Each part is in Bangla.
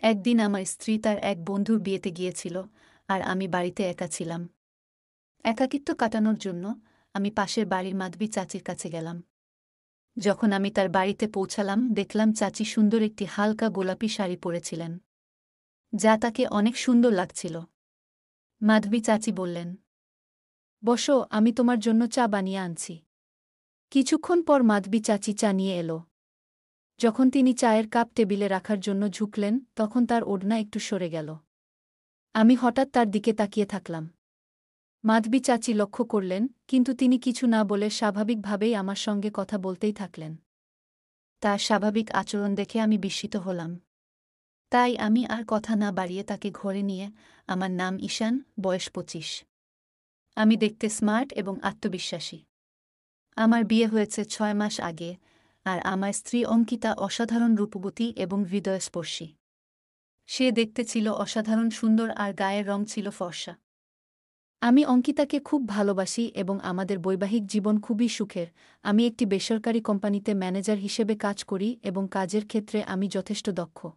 একদিন আমার স্ত্রী তার এক বন্ধুর বিয়েতে গিয়েছিল, আর আমি বাড়িতে একা ছিলাম। একাকিত্ব কাটানোর জন্য আমি পাশের বাড়ির মাধবী চাচির কাছে গেলাম। যখন আমি তার বাড়িতে পৌঁছালাম, দেখলাম চাচি সুন্দর একটি হালকা গোলাপি শাড়ি পরেছিলেন, যা তাকে অনেক সুন্দর লাগছিল। মাধবী চাচি বললেন, বসো, আমি তোমার জন্য চা বানিয়ে আনছি। কিছুক্ষণ পর মাধবী চাচি চা নিয়ে এলো। যখন তিনি চায়ের কাপ টেবিলে রাখার জন্য ঝুঁকলেন, তখন তার ওড়না একটু সরে গেল। আমি হঠাৎ তার দিকে তাকিয়ে থাকলাম। মাধবী চাচি লক্ষ্য করলেন, কিন্তু তিনি কিছু না বলে স্বাভাবিকভাবেই আমার সঙ্গে কথা বলতেই থাকলেন। তার স্বাভাবিক আচরণ দেখে আমি বিস্মিত হলাম। তাই আমি আর কথা না বাড়িয়ে তাকে ঘরে নিয়ে, আমার নাম ঈশান, বয়স ২৫। আমি দেখতে স্মার্ট এবং আত্মবিশ্বাসী। আমার বিয়ে হয়েছে ৬ মাস আগে, আর আমার স্ত্রী অঙ্কিতা অসাধারণ রূপবতী এবং হৃদয়স্পর্শী। সে দেখতে ছিল অসাধারণ সুন্দর আর গায়ের রং ছিল ফর্সা। আমি অঙ্কিতাকে খুব ভালোবাসি এবং আমাদের বৈবাহিক জীবন খুবই সুখের। আমি একটি বেসরকারি কোম্পানিতে ম্যানেজার হিসেবে কাজ করি এবং কাজের ক্ষেত্রে আমি যথেষ্ট দক্ষ।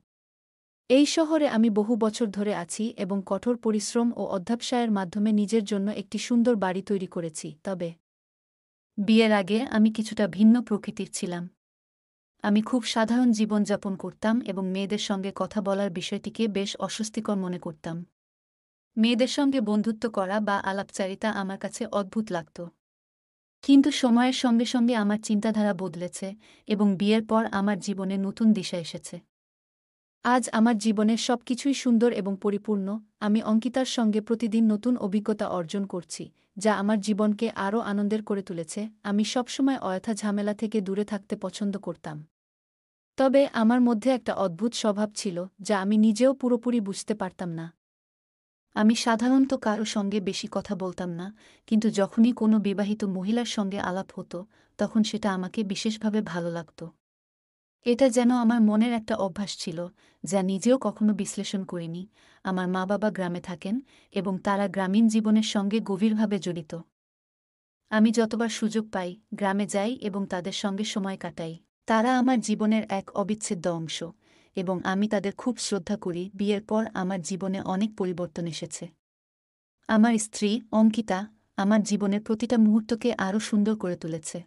এই শহরে আমি বহু বছর ধরে আছি এবং কঠোর পরিশ্রম ও অধ্যবসায়ের মাধ্যমে নিজের জন্য একটি সুন্দর বাড়ি তৈরি করেছি। তবে বিয়ের আগে আমি কিছুটা ভিন্ন প্রকৃতির ছিলাম। আমি খুব সাধারণ জীবনযাপন করতাম এবং মেয়েদের সঙ্গে কথা বলার বিষয়টিকে বেশ অস্বস্তিকর মনে করতাম। মেয়েদের সঙ্গে বন্ধুত্ব করা বা আলাপচারিতা আমার কাছে অদ্ভুত লাগত। কিন্তু সময়ের সঙ্গে সঙ্গে আমার চিন্তাধারা বদলেছে এবং বিয়ের পর আমার জীবনে নতুন দিশা এসেছে। আজ আমার জীবনের সবকিছুই সুন্দর এবং পরিপূর্ণ। আমি অঙ্কিতার সঙ্গে প্রতিদিন নতুন অভিজ্ঞতা অর্জন করছি, যা আমার জীবনকে আরও আনন্দের করে তুলেছে। আমি সবসময় অযথা ঝামেলা থেকে দূরে থাকতে পছন্দ করতাম। তবে আমার মধ্যে একটা অদ্ভুত স্বভাব ছিল, যা আমি নিজেও পুরোপুরি বুঝতে পারতাম না। আমি সাধারণত কারো সঙ্গে বেশি কথা বলতাম না, কিন্তু যখনই কোনো বিবাহিত মহিলার সঙ্গে আলাপ হতো, তখন সেটা আমাকে বিশেষভাবে ভালো লাগত। এটা যেন আমার মনের একটা অভ্যাস ছিল, যা নিজেও কখনো বিশ্লেষণ করিনি। আমার মা-বাবা গ্রামে থাকেন এবং তারা গ্রামীণ জীবনের সঙ্গে গভীরভাবে জড়িত। আমি যতবার সুযোগ পাই, গ্রামে যাই এবং তাদের সঙ্গে সময় কাটাই। তারা আমার জীবনের এক অবিচ্ছেদ্য অংশ, এবং আমি তাদের খুব শ্রদ্ধা করি। বিয়ের পর আমার জীবনে অনেক পরিবর্তন এসেছে। আমার স্ত্রী অঙ্কিতা আমার জীবনের প্রতিটা মুহূর্তকে আরও সুন্দর করে তুলেছে।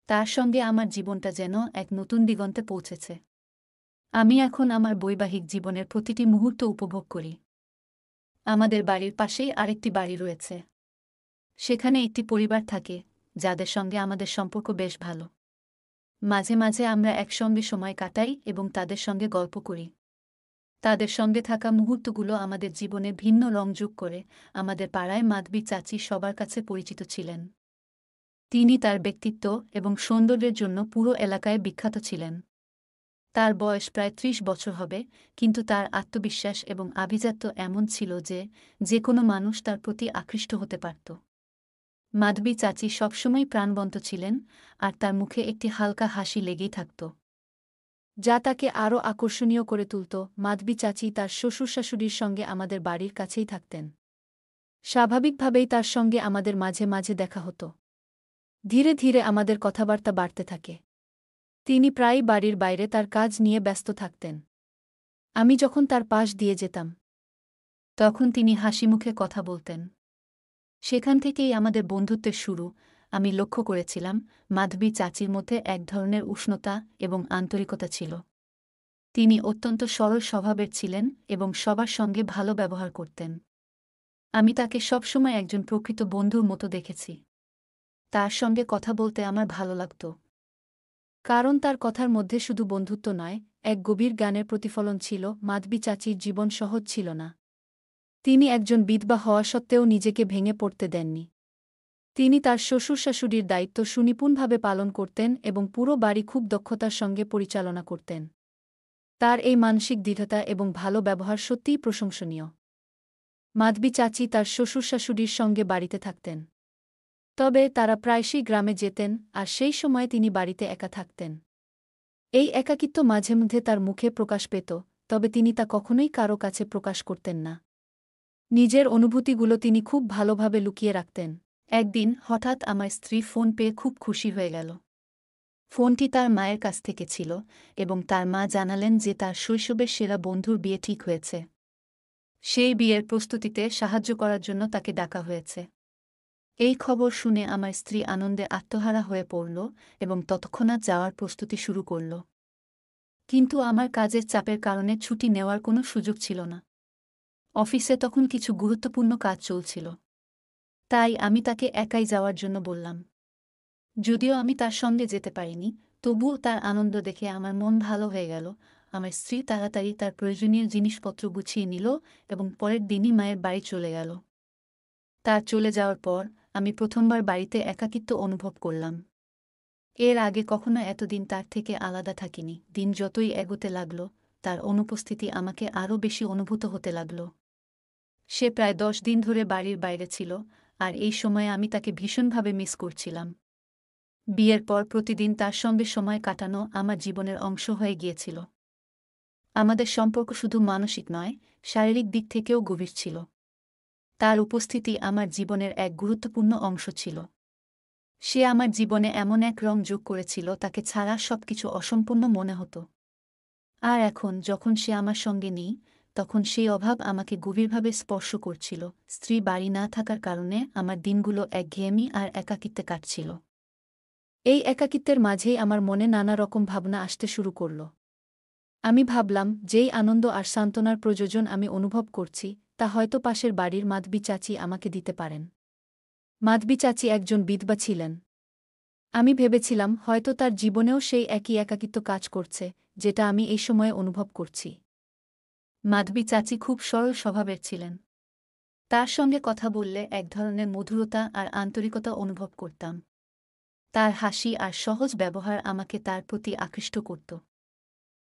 তার সঙ্গে আমার জীবনটা যেন এক নতুন দিগন্তে পৌঁছেছে। আমি এখন আমার বৈবাহিক জীবনের প্রতিটি মুহূর্ত উপভোগ করি। আমাদের বাড়ির পাশেই আরেকটি বাড়ি রয়েছে। সেখানে একটি পরিবার থাকে, যাদের সঙ্গে আমাদের সম্পর্ক বেশ ভালো। মাঝে মাঝে আমরা একসঙ্গে সময় কাটাই এবং তাদের সঙ্গে গল্প করি। তাদের সঙ্গে থাকা মুহূর্তগুলো আমাদের জীবনে ভিন্ন রং যোগ করে। আমাদের পাড়ায় মাধবী চাচি সবার কাছে পরিচিত ছিলেন। তিনি তার ব্যক্তিত্ব এবং সৌন্দর্যের জন্য পুরো এলাকায় বিখ্যাত ছিলেন। তার বয়স প্রায় ৩০ বছর হবে, কিন্তু তার আত্মবিশ্বাস এবং আভিজাত্য এমন ছিল যে যে কোনো মানুষ তার প্রতি আকৃষ্ট হতে পারত। মাধবী চাচি সবসময় প্রাণবন্ত ছিলেন, আর তার মুখে একটি হালকা হাসি লেগেই থাকত, যা তাকে আরও আকর্ষণীয় করে তুলত। মাধবী চাচি তার শ্বশুর-শাশুড়ির সঙ্গে আমাদের বাড়ির কাছেই থাকতেন। স্বাভাবিকভাবেই তার সঙ্গে আমাদের মাঝে মাঝে দেখা হতো। ধীরে ধীরে আমাদের কথাবার্তা বাড়তে থাকে। তিনি প্রায়ই বাড়ির বাইরে তার কাজ নিয়ে ব্যস্ত থাকতেন। আমি যখন তার পাশ দিয়ে যেতাম, তখন তিনি হাসিমুখে কথা বলতেন। সেখান থেকেই আমাদের বন্ধুত্বের শুরু। আমি লক্ষ্য করেছিলাম, মাধবী চাচির মধ্যে এক ধরনের উষ্ণতা এবং আন্তরিকতা ছিল। তিনি অত্যন্ত সরল স্বভাবের ছিলেন এবং সবার সঙ্গে ভালো ব্যবহার করতেন। আমি তাকে সবসময় একজন প্রকৃত বন্ধুর মতো দেখেছি। তার সঙ্গে কথা বলতে আমার ভালো লাগত, কারণ তার কথার মধ্যে শুধু বন্ধুত্ব নয়, এক গভীর জ্ঞানের প্রতিফলন ছিল। মাধবী চাচির জীবন সহজ ছিল না। তিনি একজন বিধবা হওয়া সত্ত্বেও নিজেকে ভেঙে পড়তে দেননি। তিনি তার শ্বশুর-শাশুড়ির দায়িত্ব সুনিপুণভাবে পালন করতেন এবং পুরো বাড়ি খুব দক্ষতার সঙ্গে পরিচালনা করতেন। তার এই মানসিক দৃঢ়তা এবং ভালো ব্যবহার সত্যিই প্রশংসনীয়। মাধবী চাচি তার শ্বশুর-শাশুড়ির সঙ্গে বাড়িতে থাকতেন। তবে তারা প্রায়শই গ্রামে যেতেন, আর সেই সময়ে তিনি বাড়িতে একা থাকতেন। এই একাকিত্ব মাঝে মধ্যে তার মুখে প্রকাশ পেত, তবে তিনি তা কখনোই কারো কাছে প্রকাশ করতেন না। নিজের অনুভূতিগুলো তিনি খুব ভালোভাবে লুকিয়ে রাখতেন। একদিন হঠাৎ আমার স্ত্রী ফোন পেয়ে খুব খুশি হয়ে গেল। ফোনটি তার মায়ের কাছ থেকে ছিল এবং তার মা জানালেন যে তার শৈশবের সেরা বন্ধুর বিয়ে ঠিক হয়েছে। সেই বিয়ের প্রস্তুতিতে সাহায্য করার জন্য তাকে ডাকা হয়েছে। এই খবর শুনে আমার স্ত্রী আনন্দে আত্মহারা হয়ে পড়ল এবং তৎক্ষণাৎ যাওয়ার প্রস্তুতি শুরু করল। কিন্তু আমার কাজের চাপের কারণে ছুটি নেওয়ার কোনো সুযোগ ছিল না। অফিসে তখন কিছু গুরুত্বপূর্ণ কাজ চলছিল। তাই আমি তাকে একাই যাওয়ার জন্য বললাম। যদিও আমি তার সঙ্গে যেতে পারিনি, তবুও তার আনন্দ দেখে আমার মন ভালো হয়ে গেল। আমার স্ত্রী তাড়াতাড়ি তার প্রয়োজনীয় জিনিসপত্র গুছিয়ে নিল এবং পরের দিনই মায়ের বাড়ি চলে গেল। তার চলে যাওয়ার পর আমি প্রথমবার বাড়িতে একাকিত্ব অনুভব করলাম। এর আগে কখনো এতদিন তার থেকে আলাদা থাকিনি। দিন যতই এগোতে লাগল, তার অনুপস্থিতি আমাকে আরও বেশি অনুভূত হতে লাগল। সে প্রায় 10 দিন ধরে বাড়ির বাইরে ছিল, আর এই সময়ে আমি তাকে ভীষণভাবে মিস করছিলাম। বিয়ের পর প্রতিদিন তার সঙ্গে সময় কাটানো আমার জীবনের অংশ হয়ে গিয়েছিল। আমাদের সম্পর্ক শুধু মানসিক নয়, শারীরিক দিক থেকেও গভীর ছিল। তার উপস্থিতি আমার জীবনের এক গুরুত্বপূর্ণ অংশ ছিল। সে আমার জীবনে এমন এক রং যোগ করেছিল, তাকে ছাড়া সবকিছু অসম্পূর্ণ মনে হতো। আর এখন যখন সে আমার সঙ্গে নেই, তখন সেই অভাব আমাকে গভীরভাবে স্পর্শ করছিল। স্ত্রী বাড়ি না থাকার কারণে আমার দিনগুলো একঘেয়েমি আর একাকিত্বে কাটছিল। এই একাকিত্বের মাঝেই আমার মনে নানা রকম ভাবনা আসতে শুরু করল। আমি ভাবলাম, যেই আনন্দ আর সান্ত্বনার প্রয়োজন আমি অনুভব করছি, তা হয়তো পাশের বাড়ির মাধবী চাচি আমাকে দিতে পারেন। মাধবী চাচি একজন বিধবা ছিলেন। আমি ভেবেছিলাম হয়তো তার জীবনেও সেই একই একাকিত্ব কাজ করছে, যেটা আমি এই সময়ে অনুভব করছি। মাধবী চাচি খুব সরল স্বভাবের ছিলেন। তার সঙ্গে কথা বললে এক ধরনের মধুরতা আর আন্তরিকতা অনুভব করতাম। তার হাসি আর সহজ ব্যবহার আমাকে তার প্রতি আকৃষ্ট করত।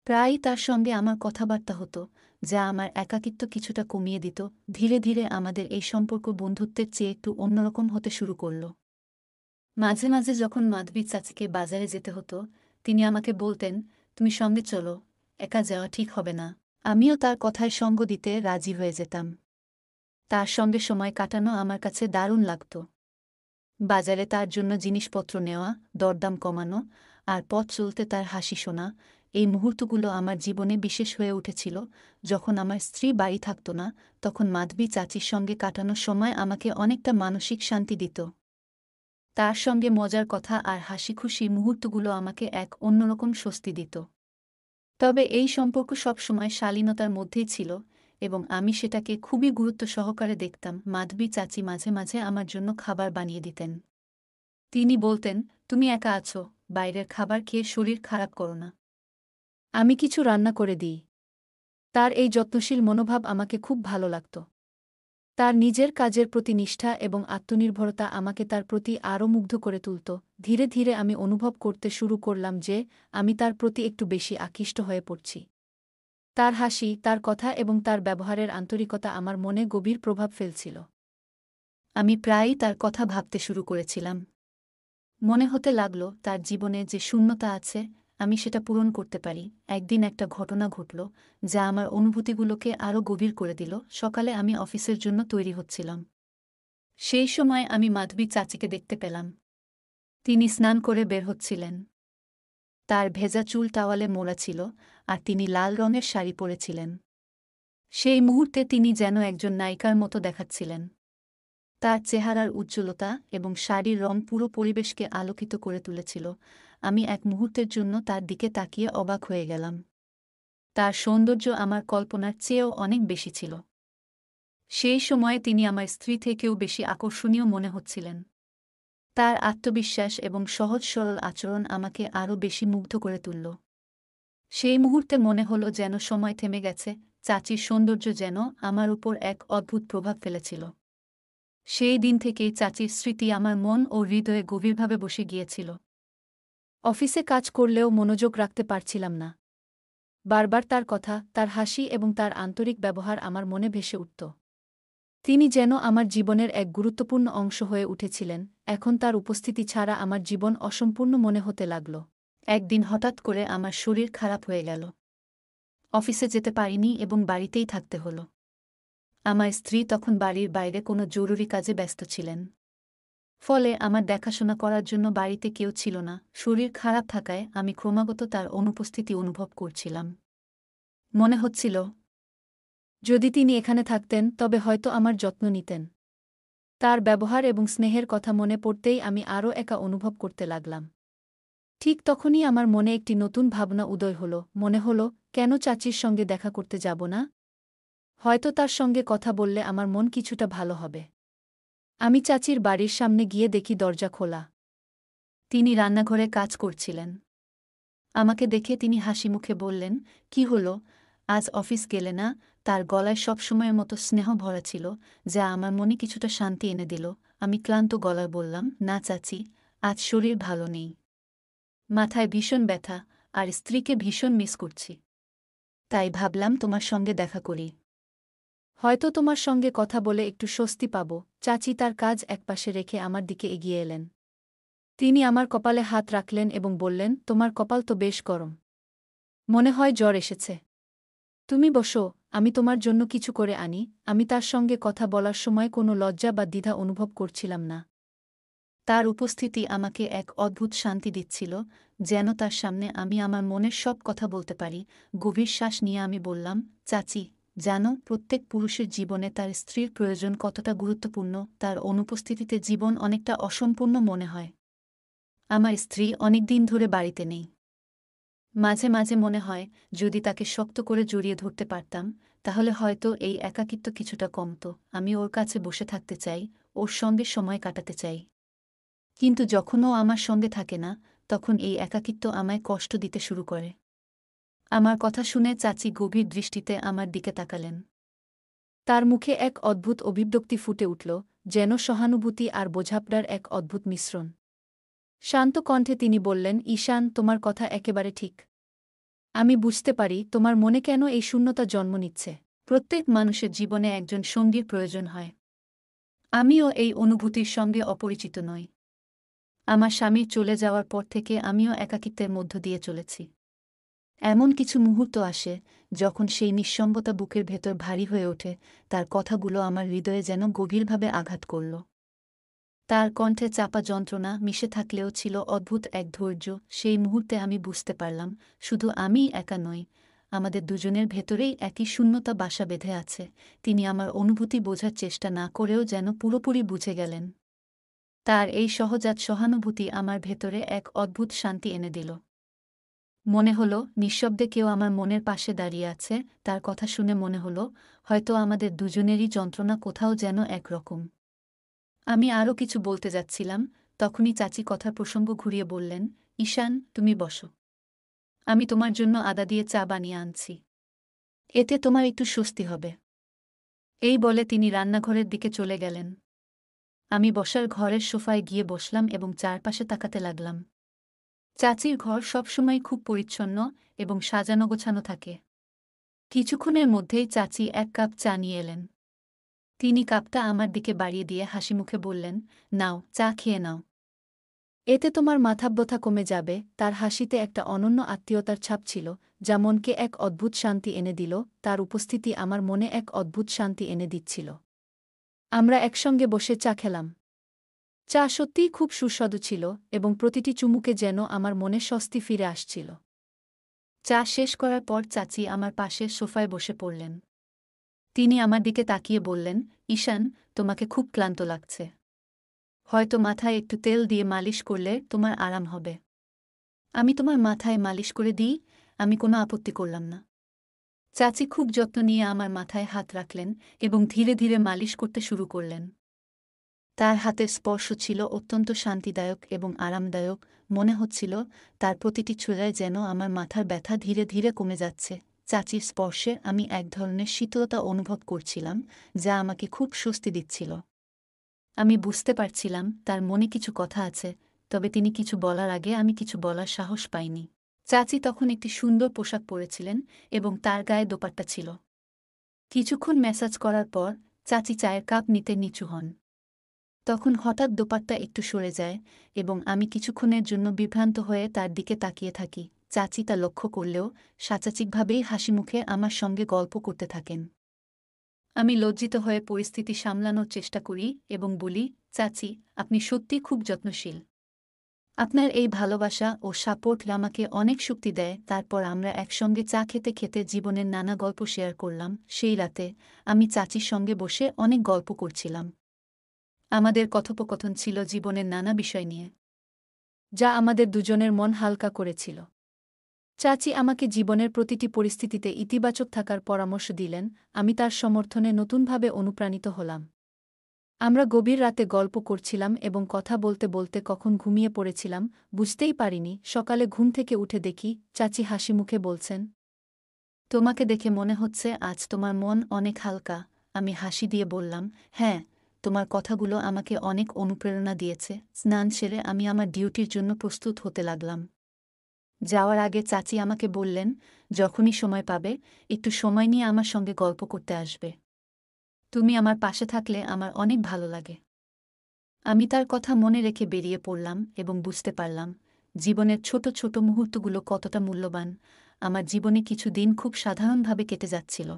প্রায়ই তার সঙ্গে আমার কথাবার্তা হতো, যা আমার একাকিত্ব কিছুটা কমিয়ে দিত। ধীরে ধীরে আমাদের এই সম্পর্ক বন্ধুত্বের চেয়ে একটু অন্যরকম হতে শুরু করল। মাঝে মাঝে যখন মাধবী চাচিকে বাজারে যেতে হতো, তিনি আমাকে বলতেন, তুমি সঙ্গে চলো, একা যাওয়া ঠিক হবে না। আমিও তার কথায় সঙ্গ দিতে রাজি হয়ে যেতাম। তার সঙ্গে সময় কাটানো আমার কাছে দারুণ লাগত। বাজারে তার জন্য জিনিসপত্র নেওয়া, দরদাম কমানো আর পথ চলতে তার হাসি শোনা, এই মুহূর্তগুলো আমার জীবনে বিশেষ হয়ে উঠেছিল। যখন আমার স্ত্রী বাড়ি থাকত না, তখন মাধবী চাচির সঙ্গে কাটানোর সময় আমাকে অনেকটা মানসিক শান্তি দিত। তার সঙ্গে মজার কথা আর হাসিখুশি মুহূর্তগুলো আমাকে এক অন্যরকম স্বস্তি দিত। তবে এই সম্পর্ক সবসময় শালীনতার মধ্যেই ছিল এবং আমি সেটাকে খুবই গুরুত্ব সহকারে দেখতাম। মাধবী চাচি মাঝে মাঝে আমার জন্য খাবার বানিয়ে দিতেন। তিনি বলতেন, তুমি একা আছো, বাইরের খাবার খেয়ে শরীর খারাপ করো না। আমি কিছু রান্না করে দিই। তার এই যত্নশীল মনোভাব আমাকে খুব ভালো লাগত। তার নিজের কাজের প্রতি নিষ্ঠা এবং আত্মনির্ভরতা আমাকে তার প্রতি আরও মুগ্ধ করে তুলত। ধীরে ধীরে আমি অনুভব করতে শুরু করলাম যে আমি তার প্রতি একটু বেশি আকৃষ্ট হয়ে পড়ছি। তার হাসি, তার কথা এবং তার ব্যবহারের আন্তরিকতা আমার মনে গভীর প্রভাব ফেলছিল। আমি প্রায়ই তার কথা ভাবতে শুরু করেছিলাম। মনে হতে লাগল, তার জীবনে যে শূন্যতা আছে, আমি সেটা পূরণ করতে পারি। একদিন একটা ঘটনা ঘটল, যা আমার অনুভূতিগুলোকে আরও গভীর করে দিল। সকালে আমি অফিসের জন্য তৈরি হচ্ছিলাম। সেই সময় আমি মাধবী চাচিকে দেখতে পেলাম। তিনি স্নান করে বের হচ্ছিলেন। তার ভেজা চুল টাওয়ালে মোড়া ছিল, আর তিনি লাল রঙের শাড়ি পরেছিলেন। সেই মুহূর্তে তিনি যেন একজন নায়িকার মতো দেখাচ্ছিলেন। তার চেহারার উজ্জ্বলতা এবং শাড়ির রং পুরো পরিবেশকে আলোকিত করে তুলেছিল। আমি এক মুহূর্তের জন্য তার দিকে তাকিয়ে অবাক হয়ে গেলাম। তার সৌন্দর্য আমার কল্পনার চেয়েও অনেক বেশি ছিল। সেই সময়ে তিনি আমার স্ত্রী থেকেও বেশি আকর্ষণীয় মনে হচ্ছিলেন। তার আত্মবিশ্বাস এবং সহজ সরল আচরণ আমাকে আরও বেশি মুগ্ধ করে তুলল। সেই মুহূর্তে মনে হলো যেন সময় থেমে গেছে। চাচির সৌন্দর্য যেন আমার উপর এক অদ্ভুত প্রভাব ফেলেছিল। সেই দিন থেকেই চাচির স্মৃতি আমার মন ও হৃদয়ে গভীরভাবে বসে গিয়েছিল। অফিসে কাজ করলেও মনোযোগ রাখতে পারছিলাম না। বারবার তার কথা, তার হাসি এবং তার আন্তরিক ব্যবহার আমার মনে ভেসে উঠত। তিনি যেন আমার জীবনের এক গুরুত্বপূর্ণ অংশ হয়ে উঠেছিলেন। এখন তার উপস্থিতি ছাড়া আমার জীবন অসম্পূর্ণ মনে হতে লাগল। একদিন হঠাৎ করে আমার শরীর খারাপ হয়ে গেল। অফিসে যেতে পারিনি এবং বাড়িতেই থাকতে হলো। আমার স্ত্রী তখন বাড়ির বাইরে কোনো জরুরি কাজে ব্যস্ত ছিলেন। ফলে আমার দেখাশোনা করার জন্য বাড়িতে কেউ ছিল না। শরীর খারাপ থাকায় আমি ক্রমাগত তার অনুপস্থিতি অনুভব করছিলাম। মনে হচ্ছিল, যদি তিনি এখানে থাকতেন তবে হয়তো আমার যত্ন নিতেন। তার ব্যবহার এবং স্নেহের কথা মনে পড়তেই আমি আরও একা অনুভব করতে লাগলাম। ঠিক তখনই আমার মনে একটি নতুন ভাবনা উদয় হল। মনে হল, কেন চাচির সঙ্গে দেখা করতে যাব না? হয়তো তার সঙ্গে কথা বললে আমার মন কিছুটা ভালো হবে। আমি চাচির বাড়ির সামনে গিয়ে দেখি দরজা খোলা। তিনি রান্নাঘরে কাজ করছিলেন। আমাকে দেখে তিনি হাসিমুখে বললেন, কি হল, আজ অফিস গেলে না? তার গলায় সবসময়ের মতো স্নেহ ভরা ছিল, যা আমার মনে কিছুটা শান্তি এনে দিল। আমি ক্লান্ত গলায় বললাম, না চাচি, আজ শরীর ভালো নেই। মাথায় ভীষণ ব্যথা, আর স্ত্রীকে ভীষণ মিস করছি। তাই ভাবলাম তোমার সঙ্গে দেখা করি। হয়তো তোমার সঙ্গে কথা বলে একটু স্বস্তি পাব। চাচি তার কাজ একপাশে রেখে আমার দিকে এগিয়ে এলেন। তিনি আমার কপালে হাত রাখলেন এবং বললেন, তোমার কপাল তো বেশ গরম। মনে হয় জ্বর এসেছে। তুমি বসো, আমি তোমার জন্য কিছু করে আনি। আমি তার সঙ্গে কথা বলার সময় কোনো লজ্জা বা দ্বিধা অনুভব করছিলাম না। তার উপস্থিতি আমাকে এক অদ্ভুত শান্তি দিচ্ছিল, যেন তার সামনে আমি আমার মনের সব কথা বলতে পারি। গভীর শ্বাস নিয়ে আমি বললাম, চাচি, জানো, প্রত্যেক পুরুষের জীবনে তার স্ত্রীর প্রয়োজন কতটা গুরুত্বপূর্ণ। তার অনুপস্থিতিতে জীবন অনেকটা অসম্পূর্ণ মনে হয়। আমার স্ত্রী অনেক দিন ধরে বাড়িতে নেই। মাঝে মাঝে মনে হয়, যদি তাকে শক্ত করে জড়িয়ে ধরতে পারতাম, তাহলে হয়তো এই একাকিত্ব কিছুটা কমত। আমি ওর কাছে বসে থাকতে চাই, ওর সঙ্গে সময় কাটাতে চাই। কিন্তু যখন ও আমার সঙ্গে থাকে না, তখন এই একাকিত্ব আমায় কষ্ট দিতে শুরু করে। আমার কথা শুনে চাচি গভীর দৃষ্টিতে আমার দিকে তাকালেন। তার মুখে এক অদ্ভুত অভিব্যক্তি ফুটে উঠল, যেন সহানুভূতি আর বোঝাপড়ার এক অদ্ভুত মিশ্রণ। শান্ত কণ্ঠে তিনি বললেন, ঈশান, তোমার কথা একেবারে ঠিক। আমি বুঝতে পারি তোমার মনে কেন এই শূন্যতা জন্ম নিচ্ছে। প্রত্যেক মানুষের জীবনে একজন সঙ্গীর প্রয়োজন হয়। আমিও এই অনুভূতির সঙ্গে অপরিচিত নই। আমার স্বামীর চলে যাওয়ার পর থেকে আমিও একাকিত্বের মধ্য দিয়ে চলেছি। এমন কিছু মুহূর্ত আসে, যখন সেই নিঃসঙ্গতা বুকের ভেতর ভারী হয়ে ওঠে। তার কথাগুলো আমার হৃদয়ে যেন গভীরভাবে আঘাত করল। তার কণ্ঠে চাপা যন্ত্রণা মিশে থাকলেও ছিল অদ্ভুত এক ধৈর্য। সেই মুহূর্তে আমি বুঝতে পারলাম, শুধু আমিই একা নই, আমাদের দুজনের ভেতরেই একই শূন্যতা বাসা বেঁধে আছে। তিনি আমার অনুভূতি বোঝার চেষ্টা না করেও যেন পুরোপুরি বুঝে গেলেন। তার এই সহজাত সহানুভূতি আমার ভেতরে এক অদ্ভুত শান্তি এনে দিল। মনে হলো, নিঃশব্দে কেউ আমার মনের পাশে দাঁড়িয়ে আছে। তার কথা শুনে মনে হলো, হয়তো আমাদের দুজনেরই যন্ত্রণা কোথাও যেন একরকম। আমি আরও কিছু বলতে যাচ্ছিলাম, তখনই চাচি কথার প্রসঙ্গ ঘুরিয়ে বললেন, ঈশান, তুমি বসো। আমি তোমার জন্য আদা দিয়ে চা বানিয়ে আনছি। এতে তোমার একটু স্বস্তি হবে। এই বলে তিনি রান্নাঘরের দিকে চলে গেলেন। আমি বসার ঘরের সোফায় গিয়ে বসলাম এবং চারপাশে তাকাতে লাগলাম। চাচির ঘর সবসময় খুব পরিচ্ছন্ন এবং সাজানো গোছানো থাকে। কিছুক্ষণের মধ্যেই চাচি এক কাপ চা নিয়ে এলেন। তিনি কাপটা আমার দিকে বাড়িয়ে দিয়ে হাসিমুখে বললেন, নাও, চা খেয়ে নাও। এতে তোমার মাথাব্যথা কমে যাবে। তার হাসিতে একটা অনন্য আত্মীয়তার ছাপ ছিল, যা মনকে এক অদ্ভুত শান্তি এনে দিল। তার উপস্থিতি আমার মনে এক অদ্ভুত শান্তি এনে দিচ্ছিল। আমরা একসঙ্গে বসে চা খেলাম। চা সত্যিই খুব সুস্বাদু ছিল এবং প্রতিটি চুমুকে যেন আমার মনে স্বস্তি ফিরে আসছিল। চা শেষ করার পর চাচি আমার পাশের সোফায় বসে পড়লেন। তিনি আমার দিকে তাকিয়ে বললেন, ঈশান, তোমাকে খুব ক্লান্ত লাগছে। হয়তো মাথায় একটু তেল দিয়ে মালিশ করলে তোমার আরাম হবে। আমি তোমার মাথায় মালিশ করে দিই। আমি কোনো আপত্তি করলাম না। চাচি খুব যত্ন নিয়ে আমার মাথায় হাত রাখলেন এবং ধীরে ধীরে মালিশ করতে শুরু করলেন। তার হাতের স্পর্শ ছিল অত্যন্ত শান্তিদায়ক এবং আরামদায়ক। মনে হচ্ছিল, তার প্রতিটি ছোঁয়ায় যেন আমার মাথার ব্যথা ধীরে ধীরে কমে যাচ্ছে। চাচির স্পর্শে আমি এক ধরনের শীতলতা অনুভব করছিলাম, যা আমাকে খুব স্বস্তি দিচ্ছিল। আমি বুঝতে পারছিলাম, তার মনে কিছু কথা আছে, তবে তিনি কিছু বলার আগে আমি কিছু বলার সাহস পাইনি। চাচি তখন একটি সুন্দর পোশাক পরেছিলেন এবং তার গায়ে দোপাট্টা ছিল। কিছুক্ষণ ম্যাসাজ করার পর চাচি চায়ের কাপ নিতে নিচু হন। তখন হঠাৎ দোপাট্টা একটু সরে যায় এবং আমি কিছুক্ষণের জন্য বিভ্রান্ত হয়ে তার দিকে তাকিয়ে থাকি। চাচি তা লক্ষ্য করলেও সাচাচিকভাবেই হাসিমুখে আমার সঙ্গে গল্প করতে থাকেন। আমি লজ্জিত হয়ে পরিস্থিতি সামলানোর চেষ্টা করি এবং বলি, চাচি, আপনি সত্যিই খুব যত্নশীল। আপনার এই ভালোবাসা ও সাপোর্ট আমাকে অনেক শক্তি দেয়। তারপর আমরা একসঙ্গে চা খেতে খেতে জীবনের নানা গল্প শেয়ার করলাম। সেই রাতে আমি চাচির সঙ্গে বসে অনেক গল্প করছিলাম। আমাদের কথোপকথন ছিল জীবনের নানা বিষয় নিয়ে, যা আমাদের দুজনের মন হালকা করেছিল। চাচি আমাকে জীবনের প্রতিটি পরিস্থিতিতে ইতিবাচক থাকার পরামর্শ দিলেন, আমি তার সমর্থনে নতুনভাবে অনুপ্রাণিত হলাম। আমরা গভীর রাতে গল্প করছিলাম এবং কথা বলতে বলতে কখন ঘুমিয়ে পড়েছিলাম বুঝতেই পারিনি। সকালে ঘুম থেকে উঠে দেখি চাচি হাসি মুখে বলছেন, তোমাকে দেখে মনে হচ্ছে আজ তোমার মন অনেক হালকা। আমি হাসি দিয়ে বললাম, হ্যাঁ, তোমার কথাগুলো আমাকে অনেক অনুপ্রেরণা দিয়েছে। স্নান সেরে আমি আমার ডিউটির জন্য প্রস্তুত হতে লাগলাম। যাওয়ার আগে চাচি আমাকে বললেন, যখনই সময় পাবে একটু সময় নিয়ে আমার সঙ্গে গল্প করতে আসবে। তুমি আমার পাশে থাকলে আমার অনেক ভালো লাগে। আমি তার কথা মনে রেখে বেরিয়ে পড়লাম এবং বুঝতে পারলাম জীবনের ছোট ছোট মুহূর্তগুলো কতটা মূল্যবান। আমার জীবনে কিছু দিন খুব সাধারণভাবে কেটে যাচ্ছিল।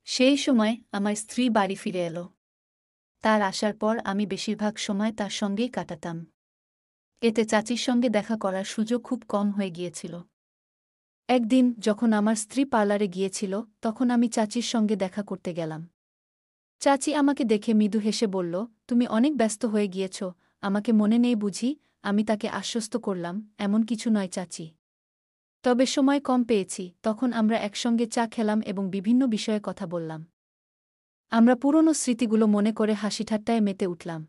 সেই সময় আমার স্ত্রী বাড়ি ফিরে এলো। তার আসার পর আমি বেশিরভাগ সময় তার সঙ্গেই কাটাতাম। এতে চাচির সঙ্গে দেখা করার সুযোগ খুব কম হয়ে গিয়েছিল। একদিন যখন আমার স্ত্রী পার্লারে গিয়েছিল, তখন আমি চাচির সঙ্গে দেখা করতে গেলাম। চাচি আমাকে দেখে মৃদু হেসে বলল, তুমি অনেক ব্যস্ত হয়ে গিয়েছ, আমাকে মনে নেই বুঝি? আমি তাকে আশ্বস্ত করলাম, এমন কিছু নয় চাচি। তবে সময় কম পেয়েছি। তখন আমরা একসঙ্গে চা খেলাম এবং বিভিন্ন বিষয়ে কথা বললাম। আমরা পুরনো স্মৃতিগুলো মনে করে হাসিঠাট্টায় মেতে উঠলাম।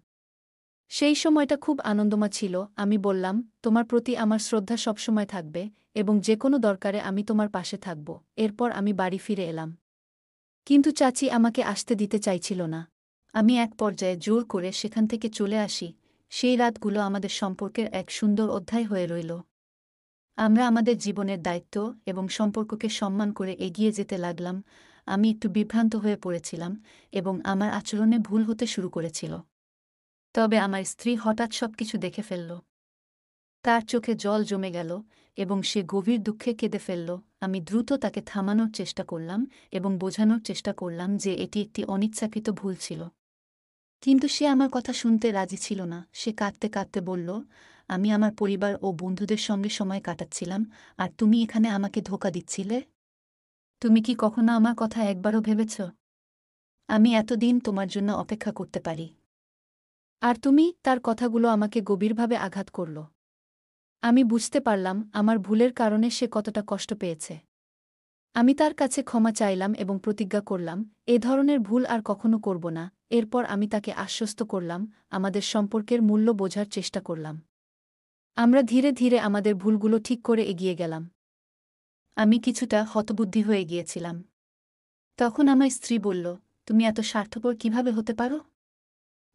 সেই সময়টা খুব আনন্দময় ছিল। আমি বললাম, তোমার প্রতি আমার শ্রদ্ধা সবসময় থাকবে এবং যে কোনো দরকারে আমি তোমার পাশে থাকব। এরপর আমি বাড়ি ফিরে এলাম। কিন্তু চাচি আমাকে আসতে দিতে চাইছিল না। আমি এক পর্যায়ে জোর করে সেখান থেকে চলে আসি। সেই রাতগুলো আমাদের সম্পর্কের এক সুন্দর অধ্যায় হয়ে রইল। আমরা আমাদের জীবনের দায়িত্ব এবং সম্পর্ককে সম্মান করে এগিয়ে যেতে লাগলাম। আমি একটু বিভ্রান্ত হয়ে পড়েছিলাম এবং আমার আচরণে ভুল হতে শুরু করেছিল। তবে আমার স্ত্রী হঠাৎ সবকিছু দেখে ফেলল। তার চোখে জল জমে গেল এবং সে গভীর দুঃখে কেঁদে ফেলল। আমি দ্রুত তাকে থামানোর চেষ্টা করলাম এবং বোঝানোর চেষ্টা করলাম যে এটি একটি অনিচ্ছাকৃত ভুল ছিল। কিন্তু সে আমার কথা শুনতে রাজি ছিল না। সে কাঁদতে কাঁদতে বলল, আমি আমার পরিবার ও বন্ধুদের সঙ্গে সময় কাটাচ্ছিলাম, আর তুমি এখানে আমাকে ধোঁকা দিচ্ছিলে? তুমি কি কখনো আমার কথা একবারও ভেবেছ? আমি এতদিন তোমার জন্য অপেক্ষা করতে পারি। আর তুমি? তার কথাগুলো আমাকে গভীরভাবে আঘাত করল। আমি বুঝতে পারলাম আমার ভুলের কারণে সে কতটা কষ্ট পেয়েছে। আমি তার কাছে ক্ষমা চাইলাম এবং প্রতিজ্ঞা করলাম, এ ধরনের ভুল আর কখনো করব না। এরপর আমি তাকে আশ্বস্ত করলাম, আমাদের সম্পর্কের মূল্য বোঝার চেষ্টা করলাম। আমরা ধীরে ধীরে আমাদের ভুলগুলো ঠিক করে এগিয়ে গেলাম। আমি কিছুটা হতবুদ্ধি হয়ে গিয়েছিলাম। তখন আমার স্ত্রী বলল, তুমি এত স্বার্থপর কিভাবে হতে পারো?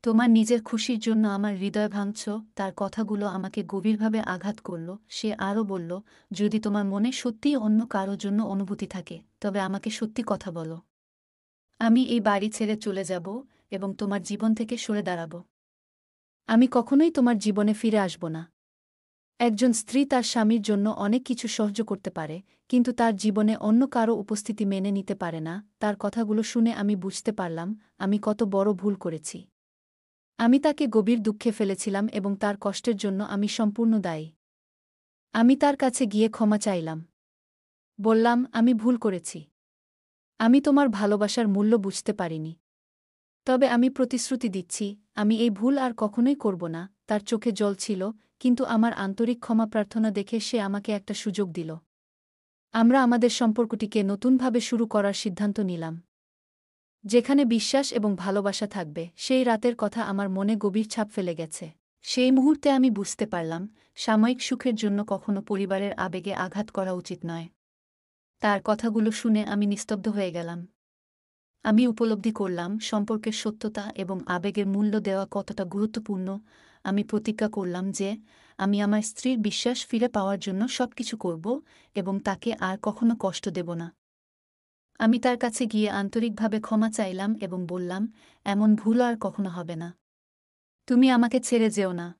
তোমার নিজের খুশির জন্য আমার হৃদয় ভাঙছ। তার কথাগুলো আমাকে গভীরভাবে আঘাত করল। সে আরও বলল, যদি তোমার মনে সত্যিই অন্য কারো জন্য অনুভূতি থাকে, তবে আমাকে সত্যি কথা বলো। আমি এই বাড়ি ছেড়ে চলে যাব এবং তোমার জীবন থেকে সরে দাঁড়াব। আমি কখনোই তোমার জীবনে ফিরে আসব না। একজন স্ত্রী তার স্বামীর জন্য অনেক কিছু সহ্য করতে পারে, কিন্তু তার জীবনে অন্য কারো উপস্থিতি মেনে নিতে পারে না। তার কথাগুলো শুনে আমি বুঝতে পারলাম আমি কত বড় ভুল করেছি। আমি তাকে গভীর দুঃখে ফেলেছিলাম এবং তার কষ্টের জন্য আমি সম্পূর্ণ দায়ী। আমি তার কাছে গিয়ে ক্ষমা চাইলাম। বললাম, আমি ভুল করেছি। আমি তোমার ভালোবাসার মূল্য বুঝতে পারিনি। তবে আমি প্রতিশ্রুতি দিচ্ছি, আমি এই ভুল আর কখনোই করব না। তার চোখে জল ছিল, কিন্তু আমার আন্তরিক ক্ষমা প্রার্থনা দেখে সে আমাকে একটা সুযোগ দিল। আমরা আমাদের সম্পর্কটিকে নতুনভাবে শুরু করার সিদ্ধান্ত নিলাম। যেখানে বিশ্বাস এবং ভালোবাসা থাকবে। সেই রাতের কথা আমার মনে গভীর ছাপ ফেলে গেছে। সেই মুহূর্তে আমি বুঝতে পারলাম, সাময়িক সুখের জন্য কখনো পরিবারের আবেগে আঘাত করা উচিত নয়। তার কথাগুলো শুনে আমি নিস্তব্ধ হয়ে গেলাম। আমি উপলব্ধি করলাম সম্পর্কের সত্যতা এবং আবেগের মূল্য দেওয়া কতটা গুরুত্বপূর্ণ। আমি প্রতিজ্ঞা করলাম যে আমি আমার স্ত্রীর বিশ্বাস ফিরে পাওয়ার জন্য সবকিছু করব এবং তাকে আর কখনো কষ্ট দেব না। আমি তার কাছে গিয়ে আন্তরিকভাবে ক্ষমা চাইলাম এবং বললাম, এমন ভুল আর কখনো হবে না। তুমি আমাকে ছেড়ে যেও না।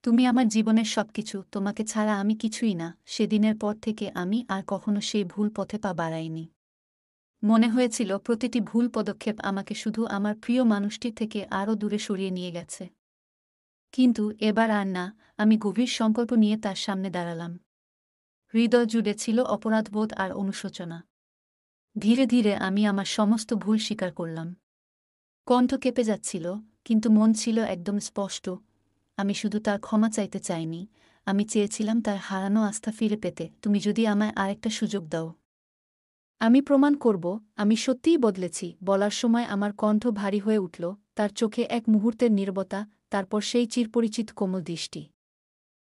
তুমি আমার জীবনের সবকিছু, তোমাকে ছাড়া আমি কিছুই না। সেদিনের পর থেকে আমি আর কখনো সেই ভুল পথে পা বাড়াইনি। মনে হয়েছিল প্রতিটি ভুল পদক্ষেপ আমাকে শুধু আমার প্রিয় মানুষটি থেকে আরও দূরে সরিয়ে নিয়ে গেছে। কিন্তু এবার আর না, আমি গভীর সংকল্প নিয়ে তার সামনে দাঁড়ালাম। হৃদয় জুড়ে ছিল অপরাধবোধ আর অনুশোচনা। ধীরে ধীরে আমি আমার সমস্ত ভুল স্বীকার করলাম। কণ্ঠ কেঁপে যাচ্ছিল, কিন্তু মন ছিল একদম স্পষ্ট। আমি শুধু তার ক্ষমা চাইতে চাইনি, আমি চেয়েছিলাম তার হারানো আস্থা ফিরে পেতে। তুমি যদি আমায় আরেকটা সুযোগ দাও, আমি প্রমাণ করব আমি সত্যিই বদলেছি। বলার সময় আমার কণ্ঠ ভারী হয়ে উঠল, তার চোখে এক মুহূর্তের নীরবতা, তারপর সেই চিরপরিচিত কোমল দৃষ্টি।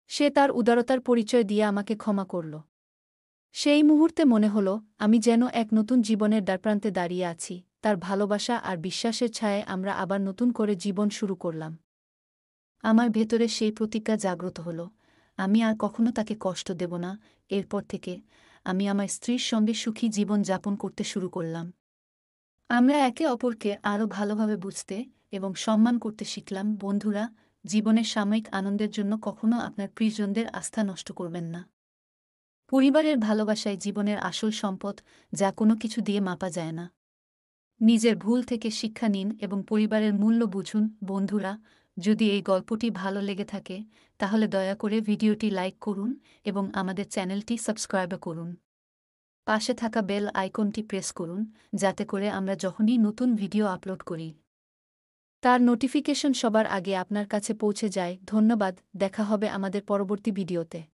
সে তার উদারতার পরিচয় দিয়ে আমাকে ক্ষমা করল। সেই মুহূর্তে মনে হল আমি যেন এক নতুন জীবনের দ্বারপ্রান্তে দাঁড়িয়ে আছি। তার ভালোবাসা আর বিশ্বাসের ছায়ায় আমরা আবার নতুন করে জীবন শুরু করলাম। আমার ভেতরে সেই প্রতিজ্ঞা জাগ্রত হল, আমি আর কখনো তাকে কষ্ট দেব না। এরপর থেকে আমি আমার স্ত্রীর সঙ্গে সুখী জীবন যাপন করতে শুরু করলাম। আমরা একে অপরকে আরও ভালোভাবে বুঝতে এবং সম্মান করতে শিখলাম। বন্ধুরা, জীবনের সাময়িক আনন্দের জন্য কখনো আপনার প্রিয়জনদের আস্থা নষ্ট করবেন না। পরিবারের ভালোবাসাই জীবনের আসল সম্পদ, যা কোনো কিছু দিয়ে মাপা যায় না। নিজের ভুল থেকে শিক্ষা নিন এবং পরিবারের মূল্য বুঝুন। বন্ধুরা, যদি এই গল্পটি ভালো লেগে থাকে তাহলে দয়া করে ভিডিওটি লাইক করুন এবং আমাদের চ্যানেলটি সাবস্ক্রাইব করুন। পাশে থাকা বেল আইকনটি প্রেস করুন, যাতে করে আমরা যখনই নতুন ভিডিও আপলোড করি তার নোটিফিকেশন সবার আগে আপনার কাছে পৌঁছে যায়। ধন্যবাদ, দেখা হবে আমাদের পরবর্তী ভিডিওতে।